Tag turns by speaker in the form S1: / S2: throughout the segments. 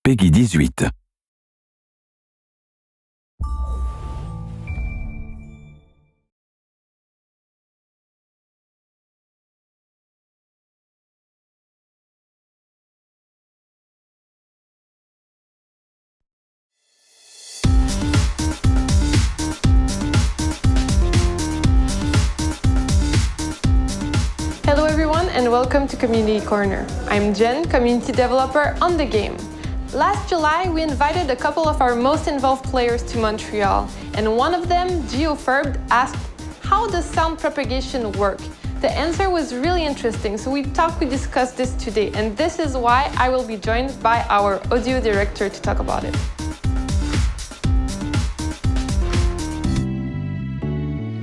S1: Peggy 18.
S2: Hello everyone and welcome to Community Corner. I'm Jen, community developer on the game. Last July, we invited a couple of our most involved players to Montreal, and one of them, GeoFerb, asked, how does sound propagation work? The answer was really interesting, so we discussed this today, and this is why I will be joined by our audio director to talk about it.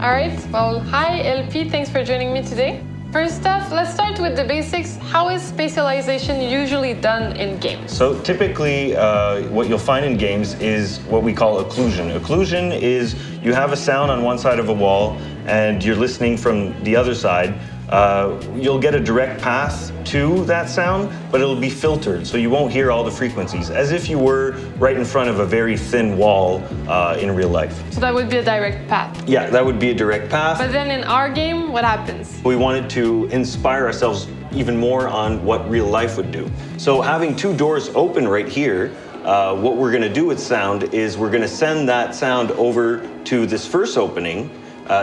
S2: Alright, well, hi LP, thanks for joining me today. First off, let's start with the basics. How is spatialization usually done in games?
S3: So typically, what you'll find in games is what we call occlusion. Occlusion is you have a sound on one side of a wall and you're listening from the other side. You'll get a direct path to that sound, but it'll be filtered, so you won't hear all the frequencies, as if you were right in front of a very thin wall in real life.
S2: So that would be a direct path?
S3: Yeah, that would be a direct path.
S2: But then in our game, what happens?
S3: We wanted to inspire ourselves even more on what real life would do. So having two doors open right here, what we're going to do with sound is we're going to send that sound over to this first opening,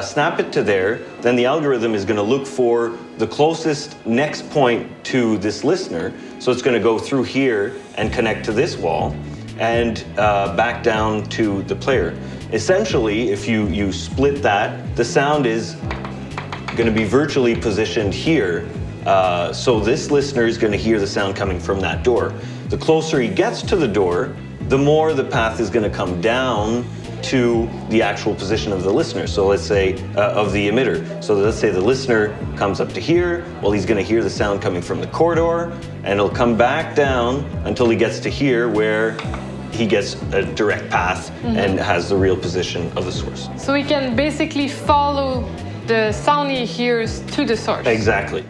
S3: snap it to there, then the algorithm is going to look for the closest next point to this listener. So it's going to go through here and connect to this wall and back down to the player. Essentially, if you split that, the sound is going to be virtually positioned here. So this listener is going to hear the sound coming from that door. The closer he gets to the door, the more the path is going to come down to the actual position of the listener. So let's say of the emitter. So let's say the listener comes up to here. Well, he's going to hear the sound coming from the corridor, and it'll come back down until he gets to here, where he gets a direct path and has the real position of the source.
S2: So we can basically follow the sound he hears to the source.
S3: Exactly.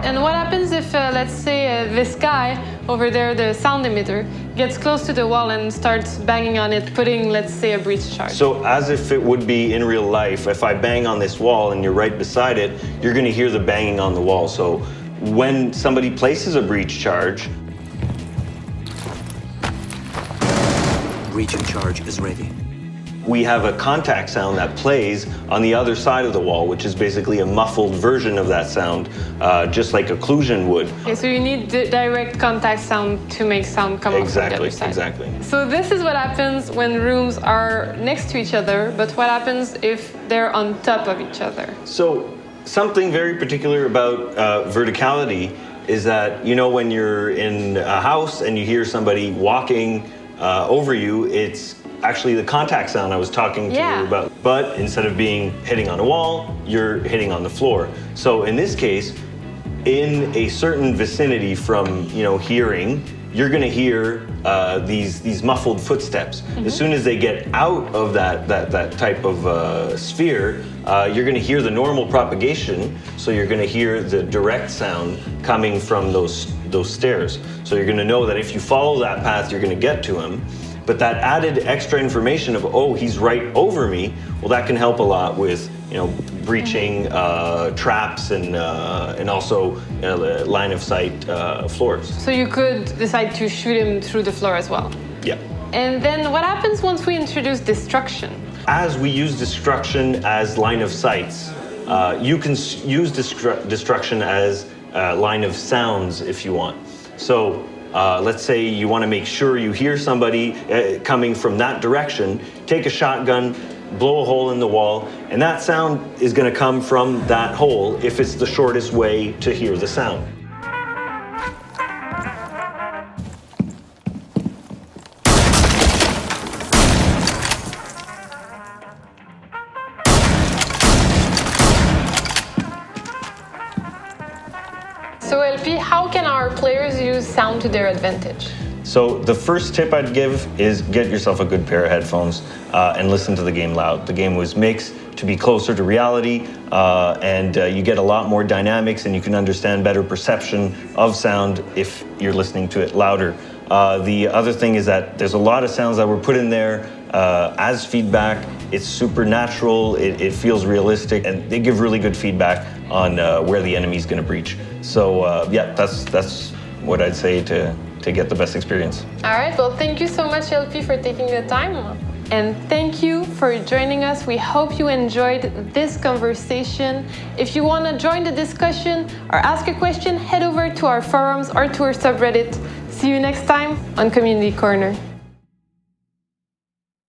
S2: And what happens if, let's say, this guy over there, the sound emitter, gets close to the wall and starts banging on it, putting, let's say, a breach charge?
S3: So as if it would be in real life, if I bang on this wall and you're right beside it, you're going to hear the banging on the wall. So when somebody places a breach charge,
S4: breaching charge is ready.
S3: We have a contact sound that plays on the other side of the wall, which is basically a muffled version of that sound, just like occlusion would.
S2: Okay, so you need the direct contact sound to make sound come off from the other side.
S3: Exactly.
S2: So this is what happens when rooms are next to each other, but what happens if they're on top of each other?
S3: So something very particular about verticality is that, you know, when you're in a house and you hear somebody walking over you, it's actually the contact sound I was talking to you about. But instead of hitting on a wall, you're hitting on the floor. So in this case, in a certain vicinity from, hearing, you're going to hear these muffled footsteps. As soon as they get out of that type of sphere, you're going to hear the normal propagation. So you're going to hear the direct sound coming from those stairs. So you're going to know that if you follow that path, you're going to get to him. But that added extra information of, oh, he's right over me, well, that can help a lot with, breaching traps and also line of sight floors.
S2: So you could decide to shoot him through the floor as well.
S3: Yeah.
S2: And then what happens once we introduce destruction? As
S3: we use destruction as line of sights, you can use destruction as line of sounds if you want. So let's say you want to make sure you hear somebody coming from that direction, take a shotgun, blow a hole in the wall, and that sound is going to come from that hole if it's the shortest way to hear the sound.
S2: So LP, how can our players use sound to their advantage?
S3: So the first tip I'd give is get yourself a good pair of headphones and listen to the game loud. The game was mixed to be closer to reality, and you get a lot more dynamics, and you can understand better perception of sound if you're listening to it louder. The other thing is that there's a lot of sounds that were put in there as feedback. It's supernatural, it feels realistic, and they give really good feedback on where the enemy's gonna breach. So yeah, that's what I'd say to get the best experience.
S2: All right, well, thank you so much, LP, for taking the time. And thank you for joining us. We hope you enjoyed this conversation. If you want to join the discussion or ask a question, head over to our forums or to our subreddit. See you next time on Community Corner.